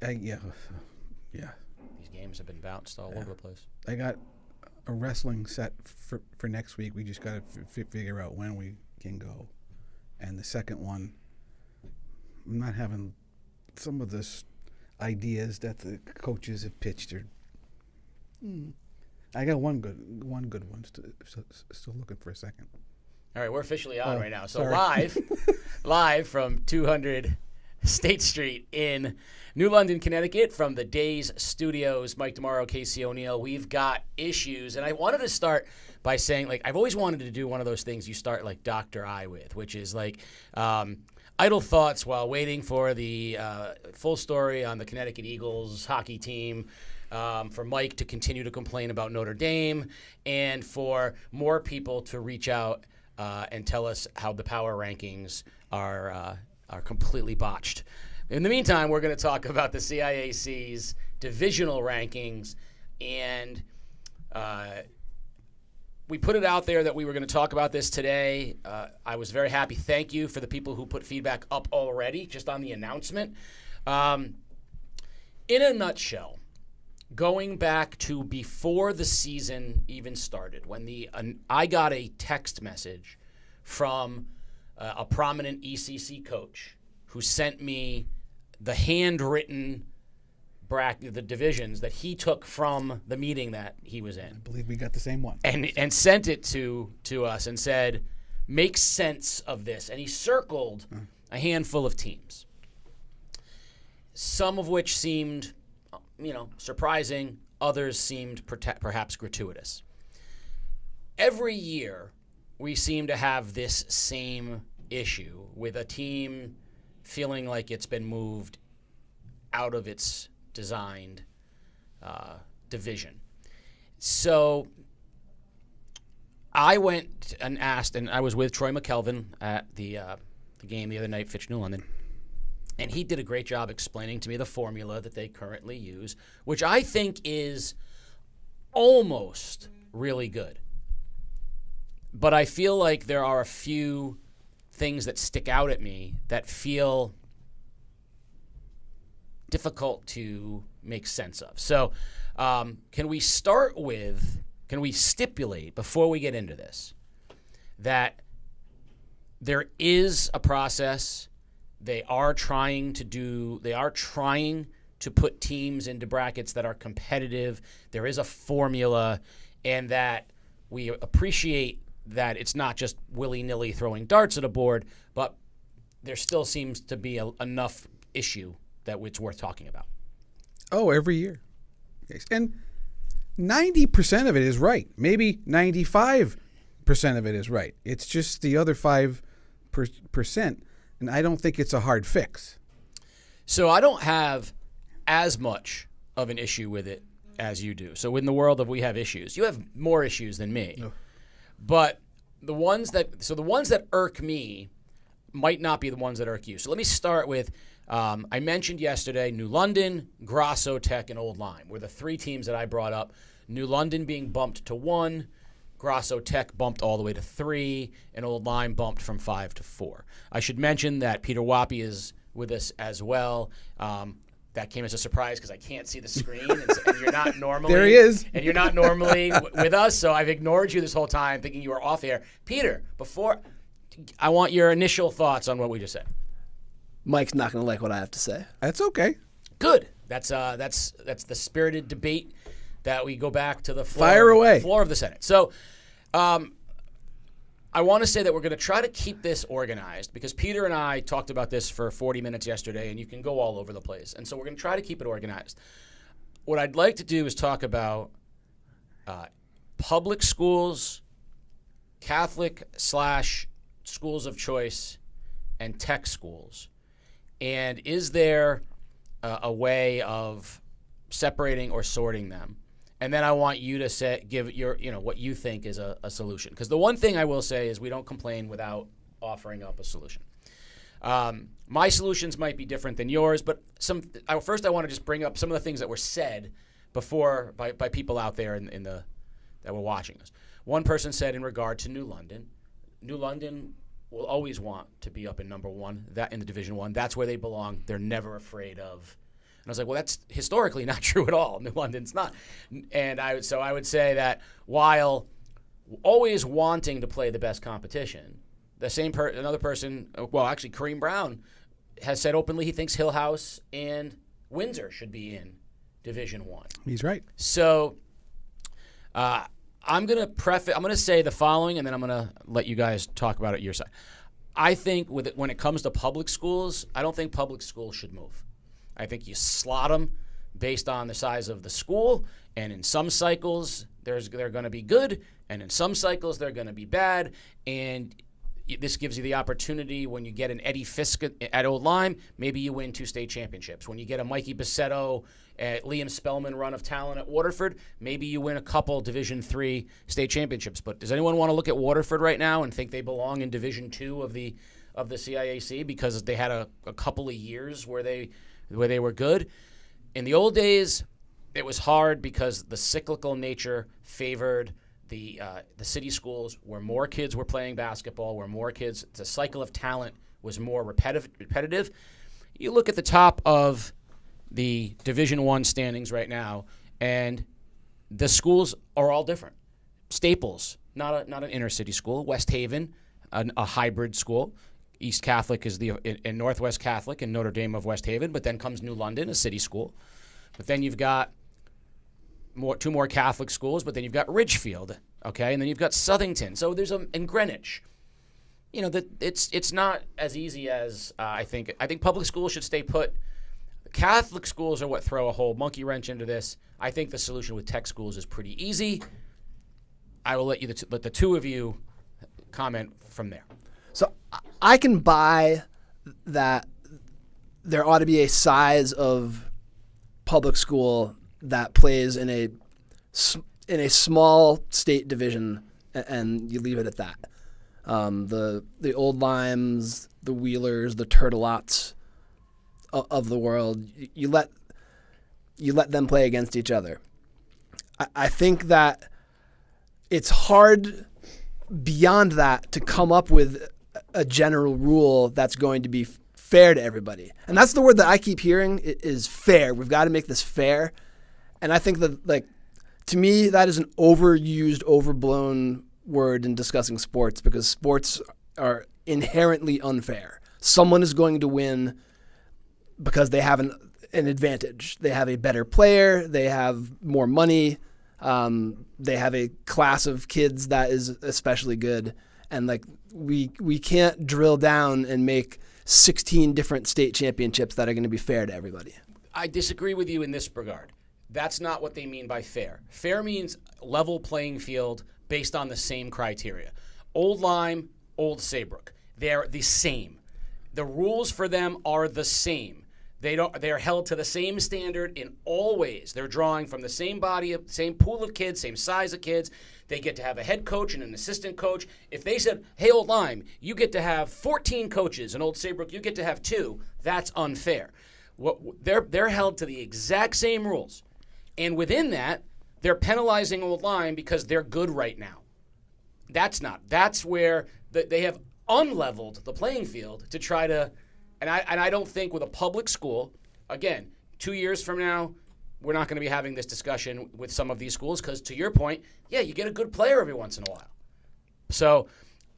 Yeah. These games have been bounced all over the place. I got a wrestling set for next week. We just got to figure out when we can go. And the second one, I'm not having some of the ideas that the coaches have pitched. I got one good one. Still looking for a second. All right, we're officially on right now. So sorry. live from 200 State Street in New London, Connecticut, from the Days Studios, Mike DiMauro, Casey O'Neill. We've got issues, and I wanted to start by saying, like, I've always wanted to do one of those things you start like Dr. I with, which is like idle thoughts while waiting for the full story on the Connecticut Eagles hockey team. For Mike to continue to complain about Notre Dame, and for more people to reach out and tell us how the power rankings are completely botched. In the meantime, we're going to talk about the CIAC's divisional rankings, and we put it out there that we were going to talk about this today. I was very happy. Thank you for the people who put feedback up already, just on the announcement. In a nutshell, going back to before the season even started, when I got a text message from a prominent ECC coach who sent me the handwritten the divisions that he took from the meeting that he was in. I believe we got the same one. And sent it to us and said, make sense of this. And he circled a handful of teams, some of which seemed surprising. Others seemed perhaps gratuitous. Every year, we seem to have this same issue with a team feeling like it's been moved out of its designed division. So I went and asked, and I was with Troy McKelvin at the game the other night, Fitch New London. And he did a great job explaining to me the formula that they currently use, which I think is almost really good. But I feel like there are a few things that stick out at me that feel difficult to make sense of. So can we stipulate, before we get into this, that there is a process. They are trying to put teams into brackets that are competitive. There is a formula, and that we appreciate that it's not just willy-nilly throwing darts at a board, but there still seems to be enough issue that it's worth talking about. Oh, every year. And 90% of it is right. Maybe 95% of it is right. It's just the other 5%. And I don't think it's a hard fix. So I don't have as much of an issue with it as you do. So in the world of we have issues, you have more issues than me. No. But the ones that irk me might not be the ones that irk you. So let me start with, I mentioned yesterday, New London, Grasso Tech, and Old Lyme were the three teams that I brought up. New London being bumped to 1, Grasso Tech bumped all the way to 3, and Old Lyme bumped from 5 to 4. I should mention that Peter Wappy is with us as well. That came as a surprise because I can't see the screen, and you're not normally there he is, and you're not normally with us. So I've ignored you this whole time, thinking you were off air. Peter, before I want your initial thoughts on what we just said. Mike's not going to like what I have to say. That's okay. Good. That's the spirited debate that we go back to the floor of the Senate. So I want to say that we're going to try to keep this organized because Peter and I talked about this for 40 minutes yesterday, and you can go all over the place. And so we're going to try to keep it organized. What I'd like to do is talk about public schools, Catholic/schools of choice, and tech schools. And is there a way of separating or sorting them? And then I want you to give your, what you think is a solution. Because the one thing I will say is we don't complain without offering up a solution. My solutions might be different than yours, but first I want to just bring up some of the things that were said before by people out there that were watching us. One person said in regard to New London will always want to be up in number 1, that in the Division 1. That's where they belong. They're never afraid of I was like, well, that's historically not true at all. New London's not. And I would say that while always wanting to play the best competition, another person, actually Kareem Brown, has said openly he thinks Hill House and Windsor should be in Division I. He's right. So I'm going to say the following, and then I'm going to let you guys talk about it your side. I think when it comes to public schools, I don't think public schools should move. I think you slot them based on the size of the school, and in some cycles they're going to be good, and in some cycles they're going to be bad, and this gives you the opportunity when you get an Eddie Fisk at Old Lyme, maybe you win 2 state championships. When you get a Mikey Bassetto at Liam Spellman run of talent at Waterford, maybe you win a couple Division III state championships. But does anyone want to look at Waterford right now and think they belong in Division II of the CIAC because they had a couple of years where they were good? In the old days, it was hard because the cyclical nature favored the city schools, where more kids were playing basketball, where more kids, the cycle of talent was more repetitive. You look at the top of the Division I standings right now, and the schools are all different. Staples, not an inner city school. West Haven, a hybrid school. East Catholic is and Northwest Catholic and Notre Dame of West Haven, but then comes New London, a city school. But then you've got 2 more Catholic schools, but then you've got Ridgefield, okay, and then you've got Southington. So there's in Greenwich. You know, that it's not as easy as I think. I think public schools should stay put. Catholic schools are what throw a whole monkey wrench into this. I think the solution with tech schools is pretty easy. I will let the two of you comment from there. So I can buy that there ought to be a size of public school that plays in a small state division, and you leave it at that. The Old Limes, the Wheelers, the Turtleots of the world, you let them play against each other. I think that it's hard beyond that to come up with a general rule that's going to be fair to everybody. And that's the word that I keep hearing is fair. We've got to make this fair. And I think that, to me, that is an overused, overblown word in discussing sports because sports are inherently unfair. Someone is going to win because they have an advantage. They have a better player. They have more money. They have a class of kids that is especially good. And we can't drill down and make 16 different state championships that are going to be fair to everybody. I disagree with you in this regard. That's not what they mean by fair. Fair means level playing field based on the same criteria. Old Lyme, Old Saybrook, they're the same. The rules for them are the same. They're held to the same standard in all ways. They're drawing from the same same pool of kids, same size of kids. They get to have a head coach and an assistant coach. If they said, hey, Old Lyme, you get to have 14 coaches, and Old Saybrook, you get to have 2, that's unfair. They're held to the exact same rules. And within that, they're penalizing Old Lyme because they're good right now. That's where they have unleveled the playing field to try to, and I don't think with a public school, again, 2 years from now, we're not going to be having this discussion with some of these schools because, to your point, yeah, you get a good player every once in a while. So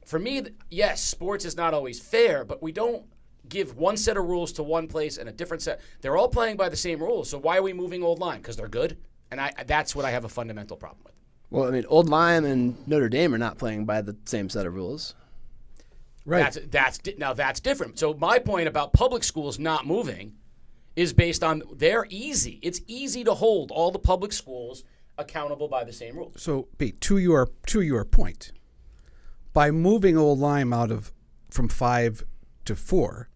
for me, yes, sports is not always fair, but we don't give one set of rules to one place and a different set. They're all playing by the same rules. So why are we moving Old Lyme? Because they're good? And that's what I have a fundamental problem with. Well, I mean, Old Lyme and Notre Dame are not playing by the same set of rules. Right. Now that's different. So my point about public schools not moving is based on they're easy. It's easy to hold all the public schools accountable by the same rules. So, Pete, to your point, by moving Old Lyme from 5 to 4,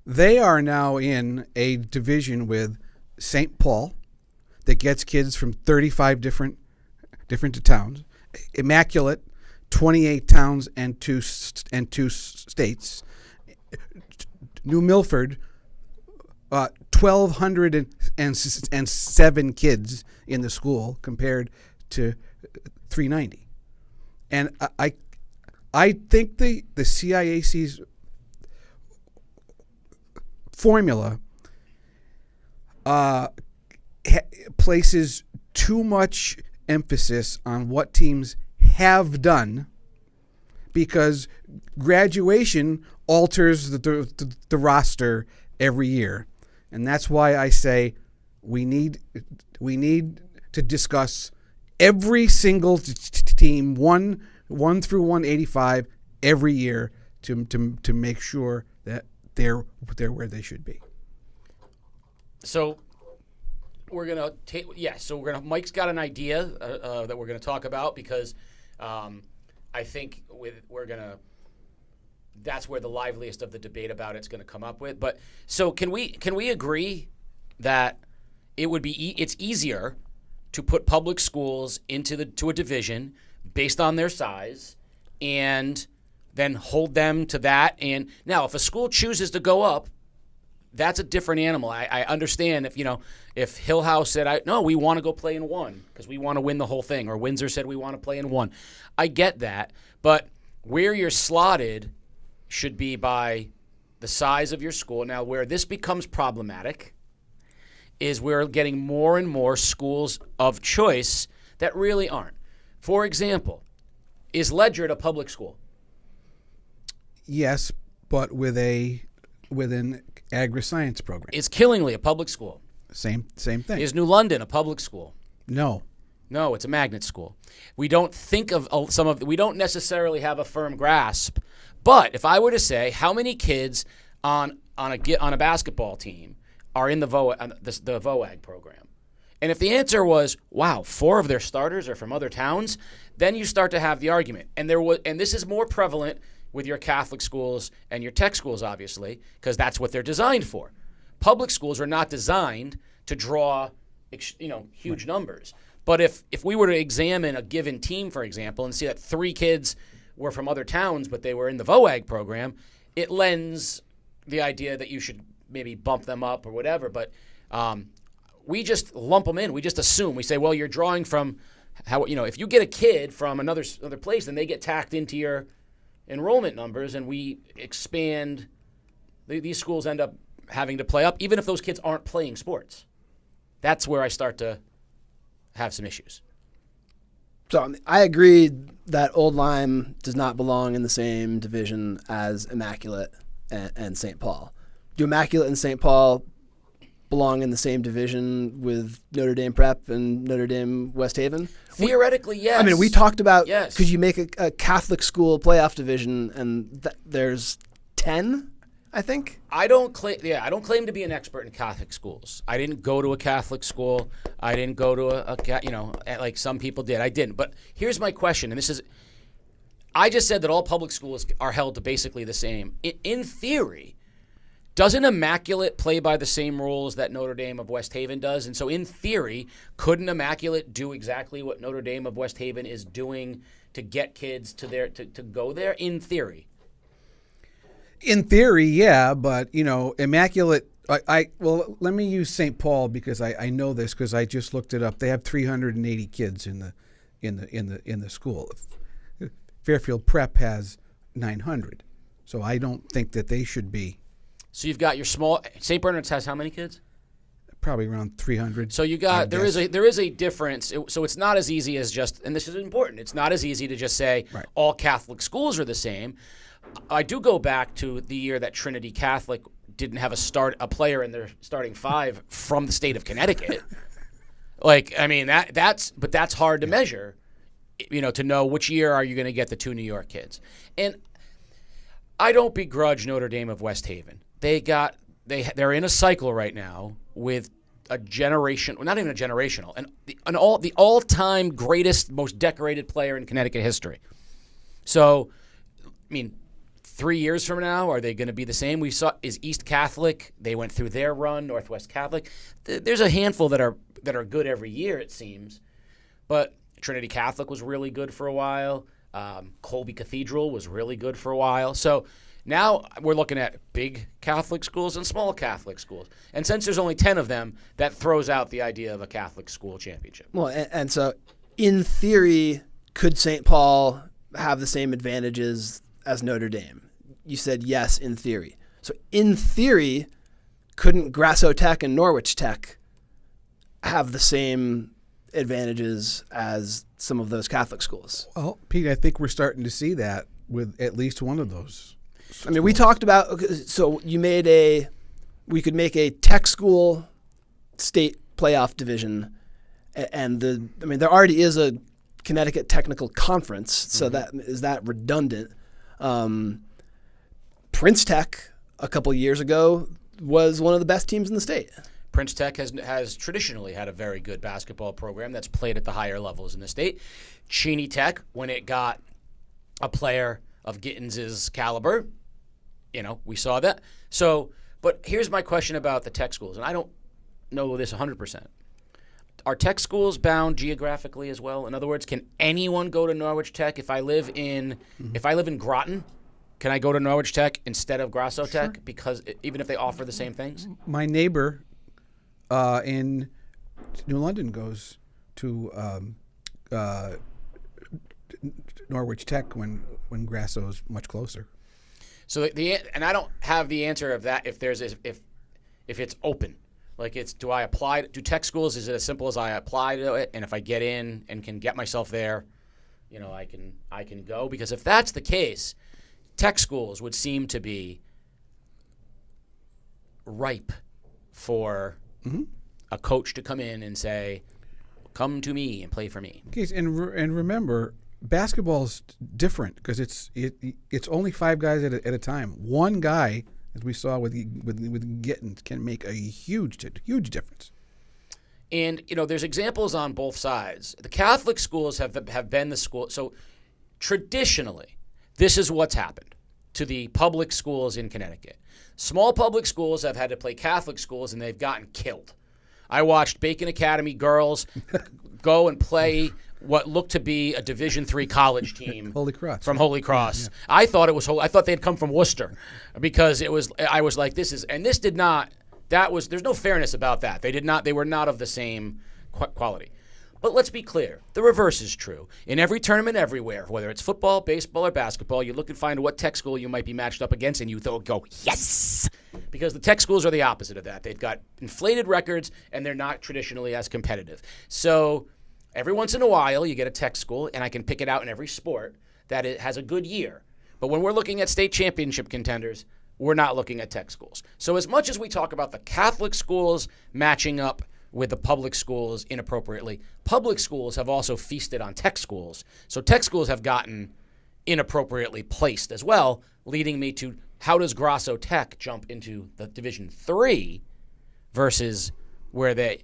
they are now in a division with St. Paul that gets kids from 35 different towns, Immaculate, 28 towns and two states, New Milford, 1,207 kids in the school compared to 390, and I think the CIAC's formula places too much emphasis on what teams have done, because graduation alters the roster every year. And that's why I say we need to discuss every single team, one through 185 every year, to make sure that they're where they should be. So we're gonna take Mike's got an idea that we're gonna talk about, because I think that's where the liveliest of the debate about it's going to come up with. But so can we agree that it's easier to put public schools to a division based on their size, and then hold them to that? And now, if a school chooses to go up, that's a different animal. I understand if Hill House said, no, we want to go play in 1 because we want to win the whole thing, or Windsor said we want to play in 1. I get that, but where you're slotted should be by the size of your school. Now, where this becomes problematic is we're getting more and more schools of choice that really aren't. For example, is Ledyard a public school? Yes, but with an agri-science program. Is Killingly a public school? Same thing. Is New London a public school? No, it's a magnet school. We don't think of we don't necessarily have a firm grasp. But if I were to say how many kids on a basketball team are in the VOAG program, and if the answer was, wow, 4 of their starters are from other towns, then you start to have the argument. And this is more prevalent with your Catholic schools and your tech schools, obviously, because that's what they're designed for. Public schools are not designed to draw huge numbers. But if we were to examine a given team, for example, and see that 3 kids were from other towns, but they were in the VOAG program, it lends the idea that you should maybe bump them up or whatever. But we just lump them in. We just assume. We say, well, you're drawing from if you get a kid from another place, then they get tacked into your enrollment numbers, and we expand. These schools end up having to play up, even if those kids aren't playing sports. That's where I start to have some issues. So I agree that Old Lyme does not belong in the same division as Immaculate and St. Paul. Do Immaculate and St. Paul belong in the same division with Notre Dame Prep and Notre Dame West Haven? Theoretically, yes. I mean, we talked about yes. Could you make a Catholic school playoff division, and there's 10, I think? I don't claim to be an expert in Catholic schools. I didn't go to a Catholic school. I didn't go to like some people did. I didn't. But here's my question, and I just said that all public schools are held to basically the same. In theory, doesn't Immaculate play by the same rules that Notre Dame of West Haven does? And so in theory, couldn't Immaculate do exactly what Notre Dame of West Haven is doing to get kids to go there? In theory. In theory, yeah, but Immaculate. Well, let me use St. Paul because I know this because I just looked it up. They have 380 kids in the school. Fairfield Prep has 900, so I don't think that they should be. So you've got your small St. Bernard's has how many kids? Probably around 300. So you got there is a difference. So it's not as easy as just, and this is important. It's not as easy to just say all Catholic schools are the same. I do go back to the year that Trinity Catholic didn't have a player in their starting 5 from the state of Connecticut. That's hard to measure, to know which year are you going to get the 2 New York kids. And I don't begrudge Notre Dame of West Haven. They're in a cycle right now with a generation, well, not even a generational, the all-time greatest, most decorated player in Connecticut history. So, 3 years from now, are they going to be the same? We saw is East Catholic. They went through their run. Northwest Catholic. There's a handful that are good every year, it seems. But Trinity Catholic was really good for a while. Colby Cathedral was really good for a while. So now we're looking at big Catholic schools and small Catholic schools. And since there's only 10 of them, that throws out the idea of a Catholic school championship. Well, and so in theory, could St. Paul have the same advantages as Notre Dame? You said yes, in theory. So in theory, couldn't Grasso Tech and Norwich Tech have the same advantages as some of those Catholic schools? Well, Pete, I think we're starting to see that with at least one of those. I mean, we talked about, so we could make a tech school state playoff division, and there already is a Connecticut Technical Conference, so is that redundant? Prince Tech a couple years ago was one of the best teams in the state. Prince Tech has traditionally had a very good basketball program that's played at the higher levels in the state. Cheney Tech, when it got a player of Gittins' caliber, we saw that. So, but here's my question about the tech schools, and I don't know this 100%. Are tech schools bound geographically as well? In other words, can anyone go to Norwich Tech? If I live in Groton, can I go to Norwich Tech instead of Grasso Tech? Sure. Because even if they offer the same things? My neighbor in New London goes to Norwich Tech when Grasso's much closer. So and I don't have the answer of that if it's open. Like do I apply to tech schools? Is it as simple as I apply to it, and if I get in and can get myself there, I can go? Because if that's the case, tech schools would seem to be ripe for a coach to come in and say, "Come to me and play for me." Okay, and remember, basketball's different because it's only 5 guys at a time. One guy, as we saw with Gittins, can make a huge difference. And there's examples on both sides. The Catholic schools have been the school. So traditionally, this is what's happened to the public schools in Connecticut. Small public schools have had to play Catholic schools, and they've gotten killed. I watched Bacon Academy girls go and play what looked to be a Division III college team Holy Cross. from Holy Cross. Yeah. I thought it was I thought they'd come from Worcester because I was like, there's no fairness about that. They were not of the same quality. But let's be clear, the reverse is true. In every tournament everywhere, whether it's football, baseball, or basketball, you look and find what tech school you might be matched up against, and you go, yes! Because the tech schools are the opposite of that. They've got inflated records, and they're not traditionally as competitive. So every once in a while, you get a tech school, and I can pick it out in every sport, that it has a good year. But when we're looking at state championship contenders, we're not looking at tech schools. So as much as we talk about the Catholic schools matching up with the public schools inappropriately, public schools have also feasted on tech schools. So tech schools have gotten inappropriately placed as well, leading me to how does Grasso Tech jump into the Division III versus where they,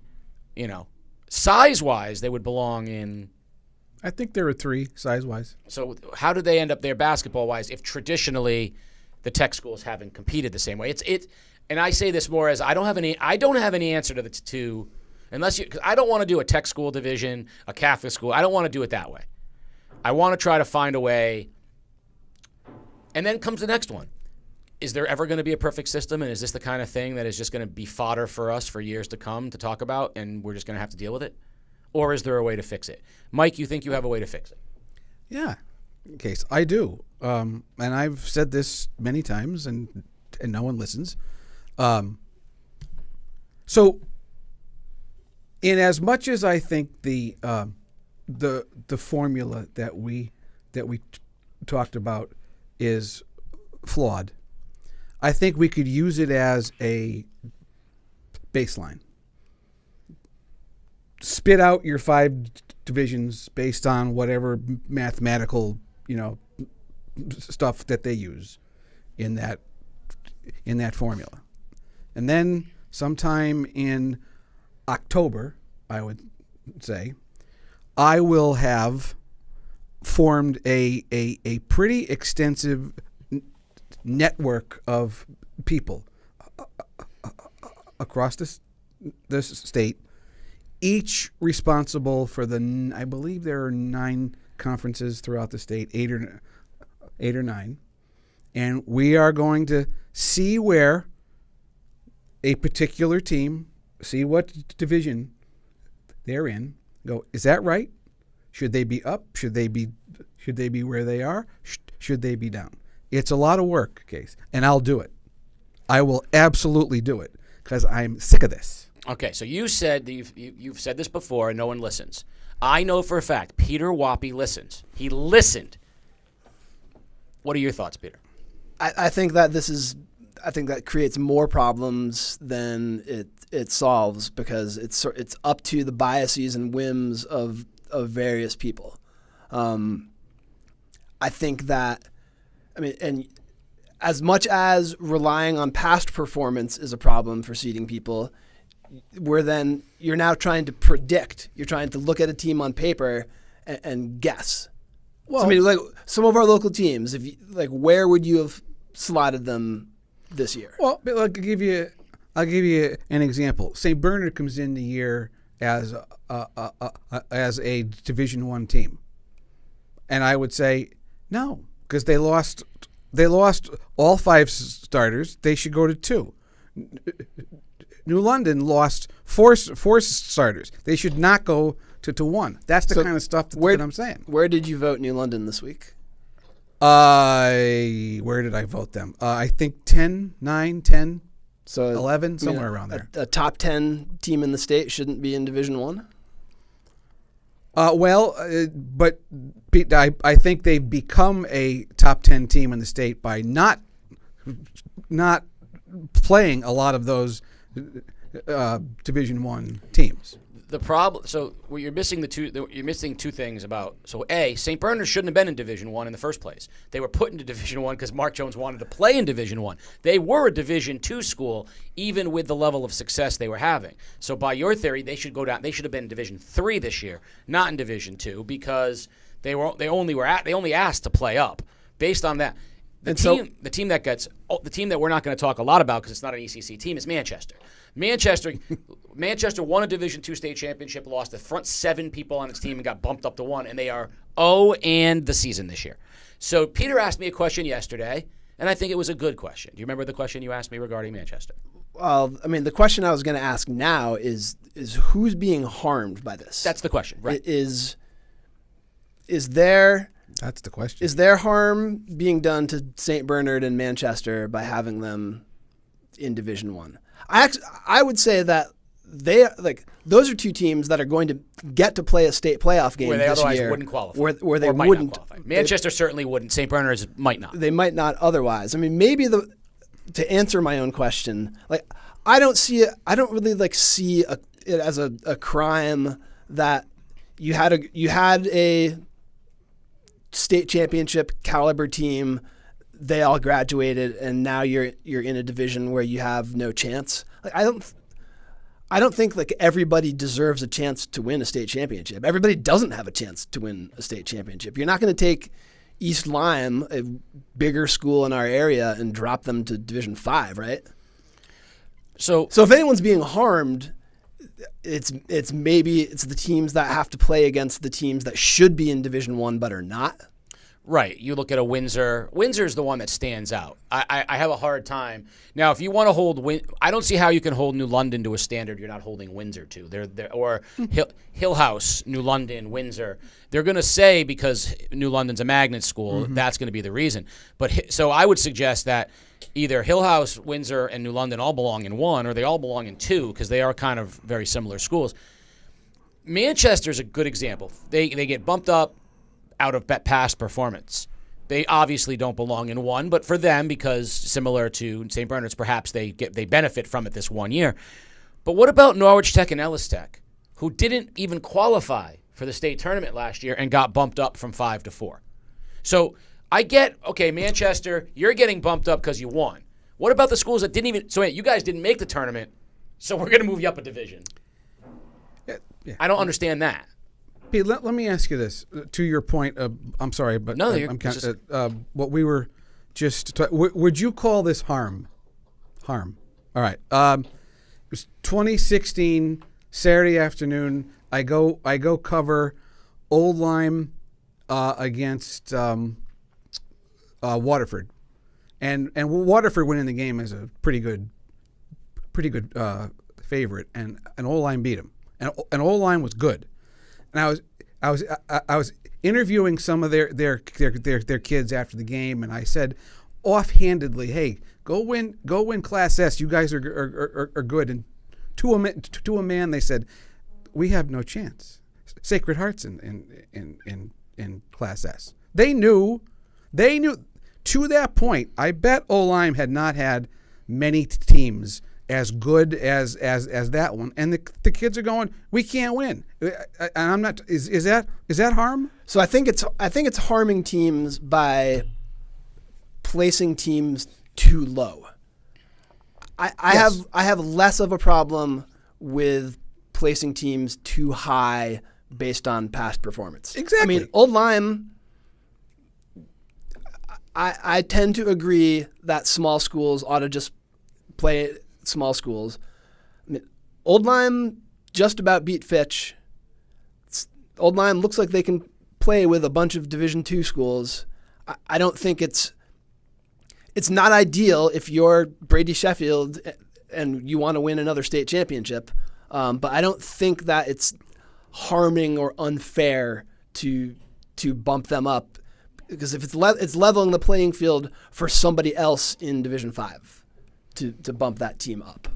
size-wise, they would belong in. I think there are 3 size-wise. So how do they end up there basketball-wise if traditionally the tech schools haven't competed the same way? And I say this more as I don't have any answer to the two, unless because I don't want to do a tech school division, a Catholic school. I don't want to do it that way. I want to try to find a way. And then comes the next one. Is there ever going to be a perfect system? And is this the kind of thing that is just going to be fodder for us for years to come to talk about, and we're just going to have to deal with it? Or is there a way to fix it? Mike, you think you have a way to fix it? Yeah, Case, I do. And I've said this many times, and no one listens. So, in as much as I think the formula that we talked about is flawed, I think we could use it as a baseline. Spit out your 5 divisions based on whatever mathematical, stuff that they use in that formula. And then sometime in October, I would say, I will have formed a pretty extensive network of people across the state, each responsible for I believe there are 9 conferences throughout the state, 8 or 9. And we are going to see where a particular team, see what division they're in, go, is that right? Should they be up? Should they be where they are? Should they be down? It's a lot of work, Case, and I'll do it. I will absolutely do it. because I'm sick of this. Okay, so you said that you've said this before and no one listens. I know for a fact Peter Wappy listens. He listened. What are your thoughts, Peter? I think that creates more problems than it solves, because it's up to the biases and whims of various people. I think that, and as much as relying on past performance is a problem for seeding people, you're now trying to predict. You're trying to look at a team on paper and guess. Well, so, like some of our local teams, where would you have slotted them this year? Well, I'll give you an example. St. Bernard comes in the year as a Division I team, and I would say no, because they lost all 5 starters. They should go to 2. New London lost four starters. They should not go to 1. That's the kind of stuff that I'm saying. Where did you vote New London this week? Where did I vote them? I think 10, 9, 10, so 11, somewhere around there. A top 10 team in the state shouldn't be in Division I? But I think they've become a top 10 team in the state by not playing a lot of those Division I teams. The problem, you're missing two things about. So A, St. Bernard shouldn't have been in Division I in the first place. They were put into Division I because Mark Jones wanted to play in Division I. They were a Division II school, even with the level of success they were having. So by your theory, they should go down. They should have been in Division III this year, not in Division II, because they only asked to play up. Based on that, the team that we're not going to talk a lot about because it's not an ECC team is Manchester. Manchester won a Division II state championship, lost the front 7 people on its team, and got bumped up to 1, and they are 0-and the season this year. So Peter asked me a question yesterday, and I think it was a good question. Do you remember the question you asked me regarding Manchester? Well, the question I was going to ask now is who's being harmed by this? That's the question, right? Is there... That's the question. Is there harm being done to St. Bernard and Manchester by having them in Division I? I would say that those are 2 teams that are going to get to play a state playoff game where they this otherwise year, wouldn't qualify, where they might wouldn't not qualify. Manchester certainly wouldn't. St. Bernard's might not. They might not otherwise. Maybe to answer my own question, I don't really see it as a crime that you had a state championship caliber team, they all graduated, and now you're in a division where you have no chance. I don't think everybody deserves a chance to win a state championship. Everybody doesn't have a chance to win a state championship. You're not going to take East Lyme, a bigger school in our area, and drop them to Division 5, right? So if anyone's being harmed, it's the teams that have to play against the teams that should be in Division I but are not. Right. You look at a Windsor. Windsor's the one that stands out. I have a hard time. Now, if you want to hold I don't see how you can hold New London to a standard you're not holding Windsor to. Or Hill House, New London, Windsor. They're going to say because New London's a magnet school, that's going to be the reason. But so I would suggest that either Hill House, Windsor, and New London all belong in 1, or they all belong in 2 because they are kind of very similar schools. Manchester's a good example. They get bumped up out of past performance. They obviously don't belong in 1, but for them, because similar to St. Bernard's, perhaps they benefit from it this 1 year. But what about Norwich Tech and Ellis Tech, who didn't even qualify for the state tournament last year and got bumped up from 5 to 4? So I get, okay, Manchester, you're getting bumped up because you won. What about the schools that didn't even, so you guys didn't make the tournament, so we're going to move you up a division? Yeah. I don't understand that. Pete, let me ask you this. To your point, I'm sorry, but no, what we were just would you call this harm? Harm. All right. It was 2016 Saturday afternoon. I go cover Old Lyme against Waterford, and Waterford winning the game is a pretty good favorite, and Old Lyme beat them, and Old Lyme was good. And I was interviewing some of their kids after the game, and I said offhandedly, "Hey, Go win Class S. You guys are good. And to a man, they said, we have no chance. Sacred Heart's in Class S. They knew. To that point, I bet Oline had not had many teams as good as that one, and the kids are going, we can't win. And I'm not. Is that harm? So I think it's harming teams by placing teams too low. I have less of a problem with placing teams too high based on past performance. Exactly. I mean, Old Lyme. I tend to agree that small schools ought to just play small schools. I mean, Old Lyme just about beat Fitch. Old Lyme looks like they can play with a bunch of Division II schools. I don't think it's not ideal if you're Brady Sheffield and you want to win another state championship, but I don't think that it's harming or unfair to bump them up. Because if it's leveling the playing field for somebody else in Division 5 to bump that team up.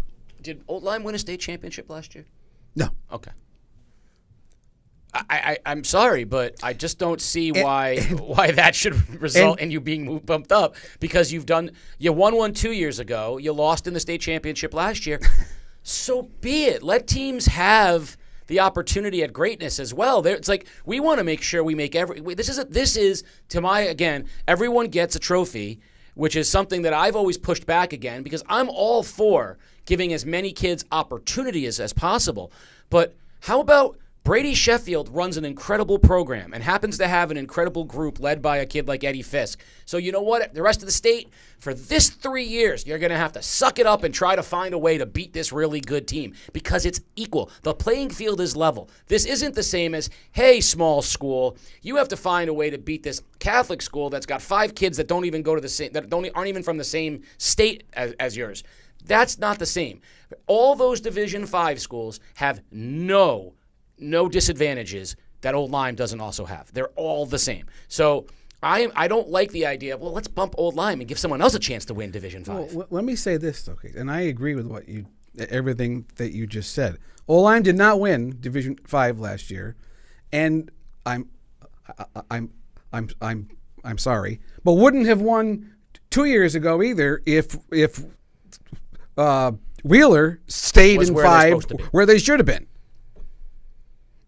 Did Old Lyme win a state championship last year? No. Okay. I'm sorry, but I just don't see why that should result in you being bumped up, because you won one 2 years ago, you lost in the state championship last year. So be it. Let teams have the opportunity at greatness as well. It's like we want to make sure we make this is to my, again, everyone gets a trophy, which is something that I've always pushed back again, because I'm all for giving as many kids opportunities as possible. But how about Brady Sheffield runs an incredible program and happens to have an incredible group led by a kid like Eddie Fisk. So you know what? The rest of the state, for this 3 years, you're going to have to suck it up and try to find a way to beat this really good team, because it's equal. The playing field is level. This isn't the same as, hey, small school, you have to find a way to beat this Catholic school that's got 5 kids that don't even go to the same, aren't even from the same state as yours. That's not the same. All those Division 5 schools have no disadvantages that Old Lyme doesn't also have. They're all the same. So I don't like the idea of, well, let's bump Old Lyme and give someone else a chance to win Division 5. Well, let me say this, okay, and I agree with everything that you just said. Old Lyme did not win Division 5 last year, and I'm sorry, but wouldn't have won 2 years ago either if Wheeler stayed in 5 where they should have been.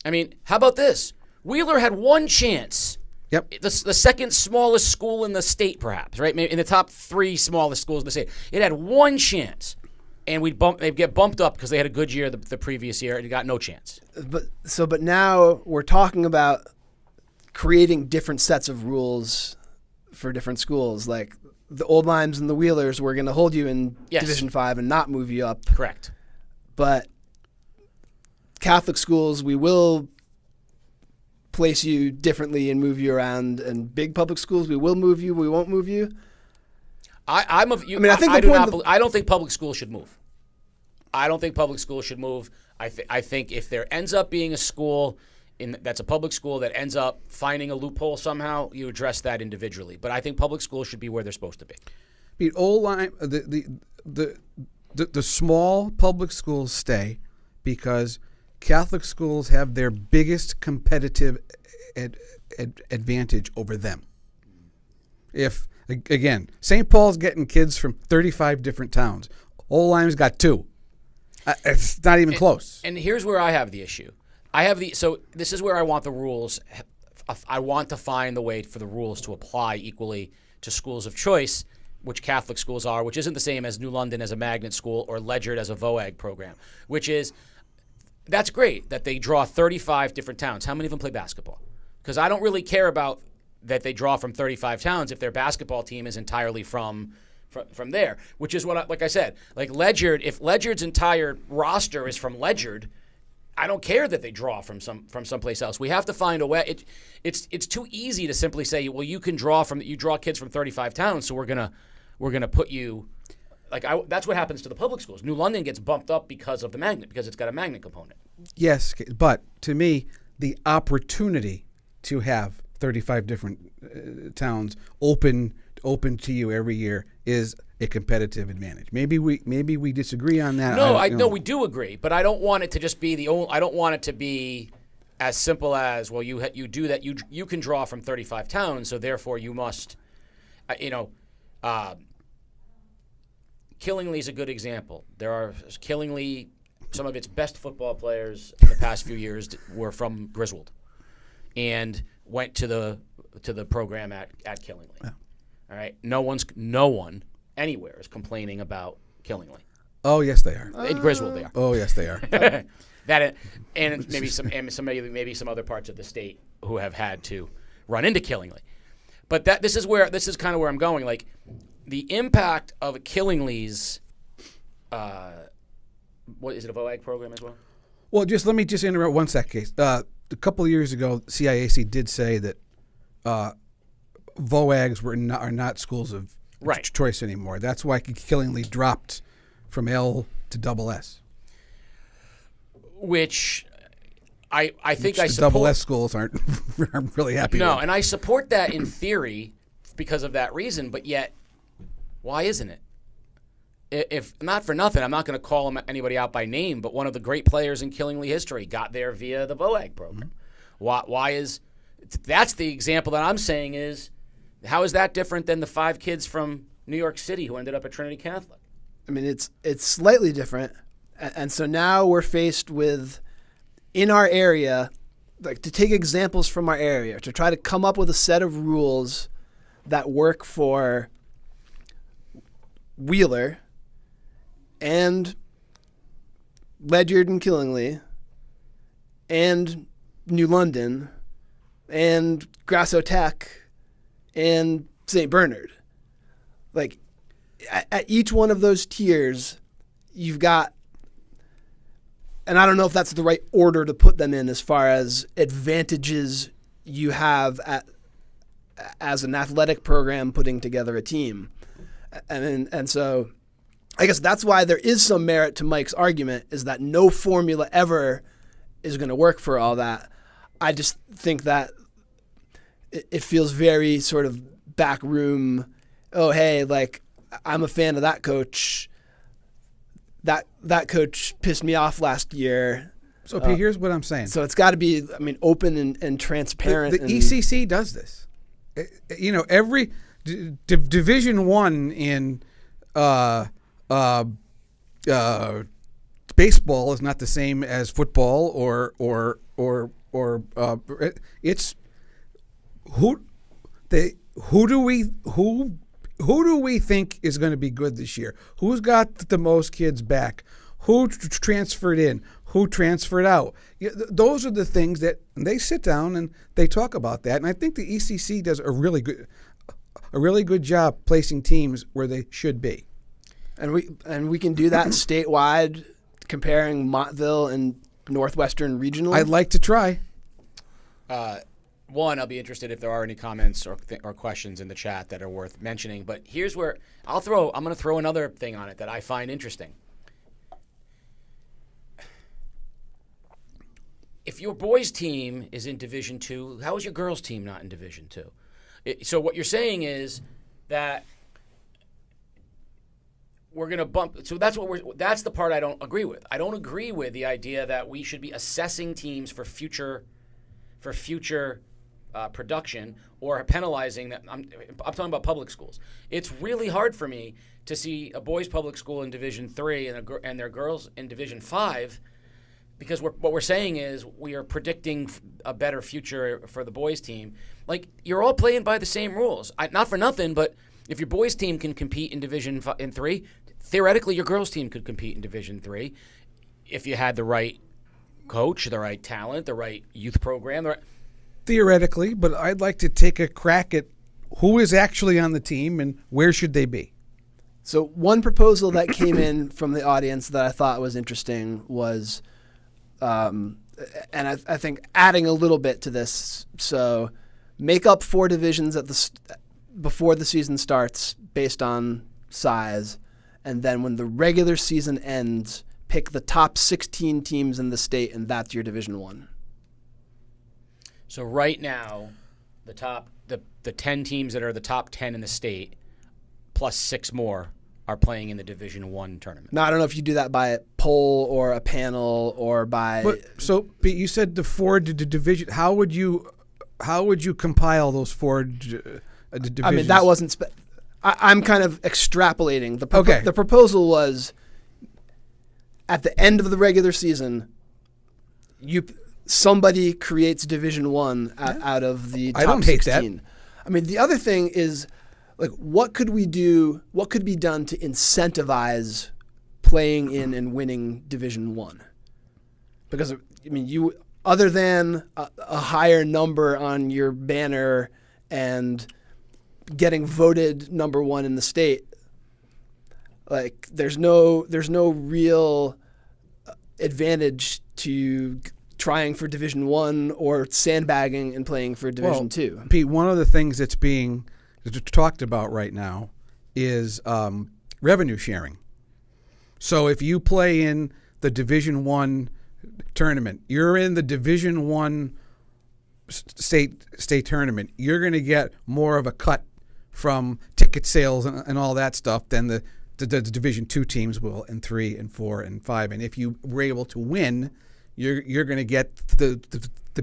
I mean, how about this? Wheeler had one chance. Yep. The second smallest school in the state, perhaps, right? Maybe in the top 3 smallest schools in the state. It had one chance, and they'd get bumped up because they had a good year the previous year, and it got no chance. But now we're talking about creating different sets of rules for different schools. Like the Old Lymes and the Wheelers, we're going to hold you in Division 5 and not move you up. Correct. But Catholic schools, we will place you differently and move you around. And big public schools, we will move you, we won't move you. I don't think public schools should move. I don't think public schools should move. I think if there ends up being a school that's a public school that ends up finding a loophole somehow, you address that individually. But I think public schools should be where they're supposed to be. Old Lyme, the small public schools stay because Catholic schools have their biggest competitive advantage over them. If, again, St. Paul's getting kids from 35 different towns. Old Lyme's got 2. It's not even close. And here's where I have the issue. So this is where I want the rules. I want to find the way for the rules to apply equally to schools of choice, which Catholic schools are, which isn't the same as New London as a magnet school or Ledyard as a VOAG program, which is, that's great that they draw 35 different towns. How many of them play basketball? Because I don't really care about that they draw from 35 towns if their basketball team is entirely from there, which is what, like I said, like Ledyard, if Ledyard's entire roster is from Ledyard, I don't care that they draw from someplace else. We have to find a way. It's too easy to simply say, well, you draw kids from 35 towns, so we're gonna put you. That's what happens to the public schools. New London gets bumped up because of the magnet, because it's got a magnet component. Yes, but to me, the opportunity to have 35 different towns open open to you every year is a competitive advantage. Maybe we disagree on that. No, we do agree, but I don't want it to just be the only. I don't want it to be as simple as, well, you do that. You can draw from 35 towns, so therefore you must. Killingly is a good example. There are Killingly, some of its best football players in the past few years were from Griswold, and went to the program at Killingly. Yeah. All right, no one anywhere is complaining about Killingly. Oh yes, they are. In Griswold, they are. Oh yes, they are. That and maybe some other parts of the state who have had to run into Killingly. But this is kind of where I'm going. Like, the impact of Killingly's, what is it, a VOAG program as well? Well, let me interrupt one sec, Case. A couple of years ago, CIAC did say that VOAGs are not schools of choice anymore. That's why Killingly dropped from L to double S. Which I think I support. Double S schools aren't really happy with. No, and I support that in theory because of that reason, but yet, why isn't it? If not for nothing, I'm not going to call anybody out by name, but one of the great players in Killingly history got there via the VOAG program. Mm-hmm. Why is that's the example that I'm saying is, how is that different than the 5 kids from New York City who ended up at Trinity Catholic? I mean, it's slightly different, and so now we're faced with, in our area, like, to take examples from our area, to try to come up with a set of rules that work for Wheeler and Ledyard and Killingly and New London and Grasso Tech and St. Bernard. Like, at each one of those tiers, you've got, and I don't know if that's the right order to put them in as far as advantages you have as an athletic program putting together a team. And so I guess that's why there is some merit to Mike's argument, is that no formula ever is going to work for all that. I just think that it feels very sort of backroom. Oh, hey, like, I'm a fan of that coach. That coach pissed me off last year. So here's what I'm saying. So it's got to be, I mean, open and transparent. The ECC does this. Every Division I in baseball is not the same as football or it's who do we think is going to be good this year? Who's got the most kids back? Who transferred in? Who transferred out? Those are the things that they sit down and they talk about that. And I think the ECC does a really good job placing teams where they should be. And we can do that statewide, comparing Montville and Northwestern Regional. I'd like to try. One, I'll be interested if there are any comments or questions in the chat that are worth mentioning. But here's where I'm going to throw another thing on it that I find interesting. If your boys' team is in Division II, how is your girls' team not in Division II? So what you're saying is that we're going to bump. So that's the part I don't agree with. I don't agree with the idea that we should be assessing teams for future production or penalizing them. I'm talking about public schools. It's really hard for me to see a boys' public school in Division III and their girls in Division V, because what we're saying is we are predicting a better future for the boys' team. Like, you're all playing by the same rules. Not for nothing, but if your boys' team can compete in Division III, theoretically your girls' team could compete in Division III if you had the right coach, the right talent, the right youth program. Theoretically, but I'd like to take a crack at who is actually on the team and where should they be. So one proposal that came in from the audience that I thought was interesting was, and I think adding a little bit to this, so make up 4 divisions before the season starts based on size, and then when the regular season ends, pick the top 16 teams in the state, and that's your Division I. So right now, the 10 teams that are the top 10 in the state, plus 6 more, are playing in the Division I tournament. Now, I don't know if you do that by a poll or a panel or by. But you said the 4 division. How would you compile those 4 divisions? I mean, that wasn't. I'm kind of extrapolating. Okay. The proposal was at the end of the regular season, somebody creates Division I out of the top I don't hate 16. that. I mean, the other thing is, like, what could we do? What could be done to incentivize playing in and winning Division I? Because, I mean, other than a higher number on your banner and getting voted number 1 in the state, like, there's no real advantage to trying for Division I or sandbagging and playing for Division II. Pete, one of the things that's being talked about right now is revenue sharing. So if you play in the Division I tournament, you're in the Division I state tournament, you're going to get more of a cut from ticket sales and all that stuff than the Division II teams will, and 3 and 4 and 5. And if you were able to win, you're going to get the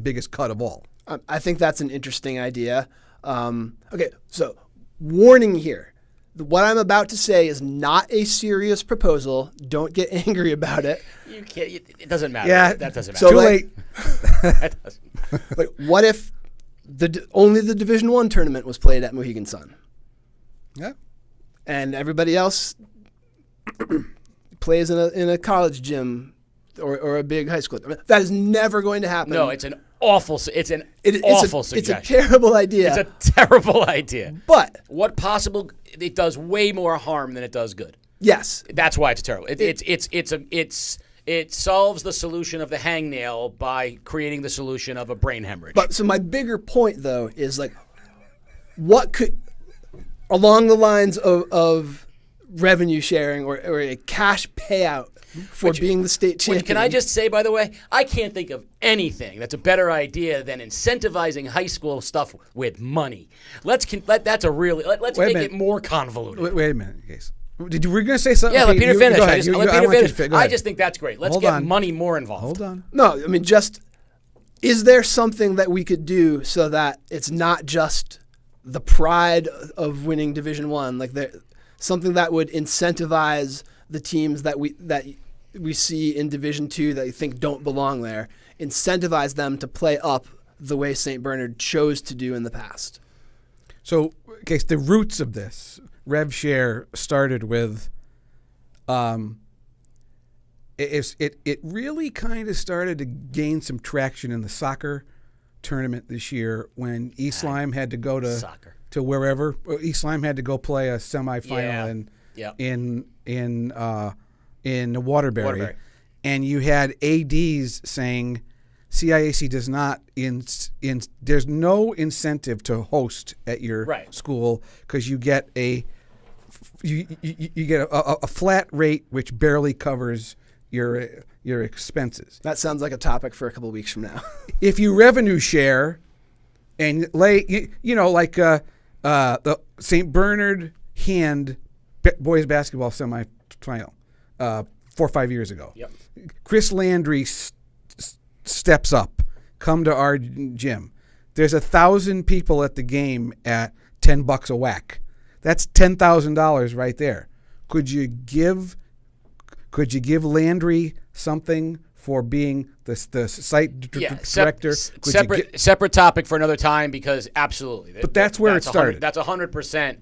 biggest cut of all. I think that's an interesting idea. Okay, so warning here. What I'm about to say is not a serious proposal. Don't get angry about it. You can't. It doesn't matter. Yeah, that doesn't matter. So, Too late. That doesn't. Like, what if only the Division I tournament was played at Mohegan Sun? Yeah. And everybody else plays in a college gym or a big high school. I mean, that is never going to happen. No, it's an awful. It's an It- awful it's suggestion. It's a terrible idea. It's a terrible idea. But What possible? It does way more harm than it does good. yes, That's why it's terrible. It solves the solution of the hangnail by creating the solution of a brain hemorrhage. but so my bigger point though is, like, what could, along the lines of revenue sharing or a cash payout for being the state champion. Can I just say, by the way, I can't think of anything that's a better idea than incentivizing high school stuff with money. Let's make it more convoluted. Wait a minute, Case. Were you going to say something? Yeah, let Peter finish. Go I ahead. just let Peter want you to finish. go I ahead. just think that's great. Let's Hold get on. money more involved. Hold on. No, I mean, just, is there something that we could do so that it's not just the pride of winning Division I, like something that would incentivize the teams that we see in Division II that you think don't belong there, incentivize them to play up the way St. Bernard chose to do in the past? So, Case, the roots of this rev share started with, it really kind of started to gain some traction in the soccer tournament this year when East Lyme had to go to wherever. East Lyme had to go play a semifinal in Waterbury, and you had ADs saying CIAC does not there's no incentive to host at your school because you get a flat rate which barely covers your expenses. That sounds like a topic for a couple of weeks from now. If you revenue share and like the St. Bernard Hand boys basketball semifinal 4 or 5 years ago. Yep. Chris Landry steps up, come to our gym. There's 1,000 people at the game at $10 a whack. That's $10,000 right there. Could you give Landry something for being the site director? Separate topic for another time because absolutely. But that's where it started. That's 100%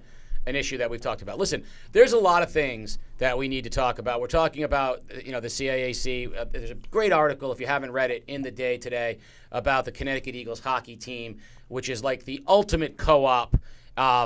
an issue that we've talked about. Listen, there's a lot of things that we need to talk about. We're talking about, the CIAC. There's a great article, if you haven't read it, in the Day today about the Connecticut Eagles hockey team, which is like the ultimate co-op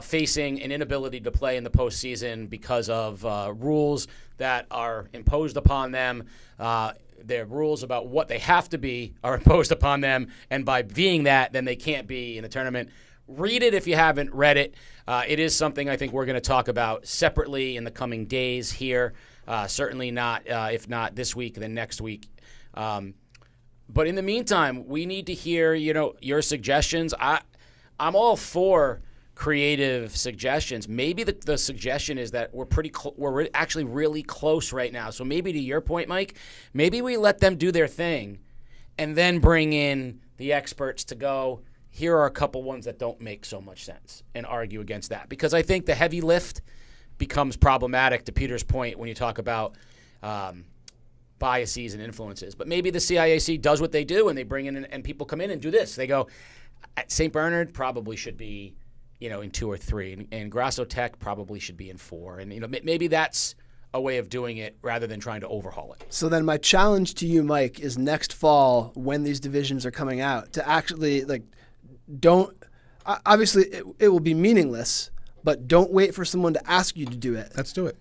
facing an inability to play in the postseason because of rules that are imposed upon them. Their rules about what they have to be are imposed upon them, and by being that, then they can't be in the tournament. Read it if you haven't read it. It is something I think we're going to talk about separately in the coming days here. Certainly not, if not this week, then next week. But in the meantime, we need to hear, your suggestions. I'm all for creative suggestions. Maybe the suggestion is that we're actually really close right now. So maybe to your point, Mike, maybe we let them do their thing and then bring in the experts to go, here are a couple ones that don't make so much sense, and argue against that. Because I think the heavy lift becomes problematic, to Peter's point, when you talk about biases and influences. But maybe the CIAC does what they do, and they bring in and people come in and do this. They go, St. Bernard probably should be, in 2 or 3, and Grasso Tech probably should be in 4. And maybe that's a way of doing it rather than trying to overhaul it. So then my challenge to you, Mike, is next fall when these divisions are coming out to actually obviously it will be meaningless, but don't wait for someone to ask you to do it. Let's do it.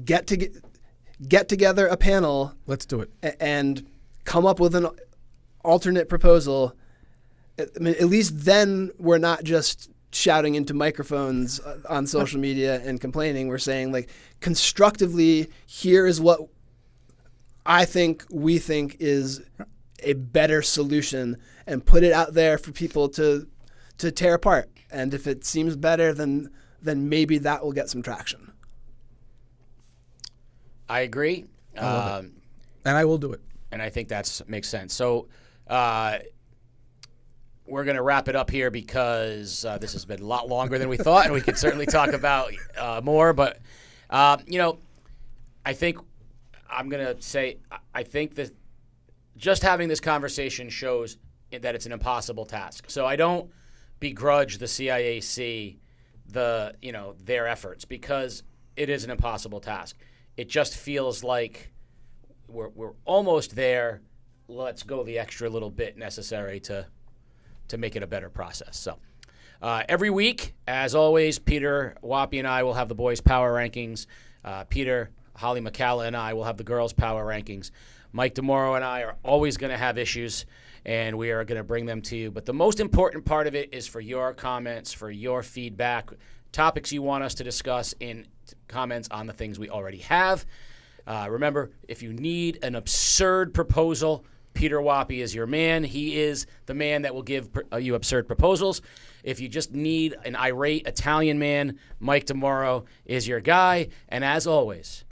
Get together a panel. Let's do it. And come up with an alternate proposal. I mean, at least then we're not just shouting into microphones on social media and complaining. We're saying constructively, here is what we think is a better solution, and put it out there for people to tear apart. And if it seems better, then maybe that will get some traction. I agree. I love it. And I will do it. And I think that makes sense. So we're going to wrap it up here because this has been a lot longer than we thought, and we can certainly talk about more. But, I think I'm going to say I think that just having this conversation shows that it's an impossible task. So I don't begrudge the CIAC their efforts, because it is an impossible task. It just feels like we're almost there. Let's go the extra little bit necessary to make it a better process. So every week, as always, Peter Wappy and I will have the boys' power rankings. Peter, Holly McCalla, and I will have the girls' power rankings. Mike DiMauro and I are always going to have issues, and we are going to bring them to you. But the most important part of it is for your comments, for your feedback, topics you want us to discuss, in comments on the things we already have. Remember, if you need an absurd proposal, Peter Wappy is your man. He is the man that will give you absurd proposals. If you just need an irate Italian man, Mike DiMauro is your guy. And as always,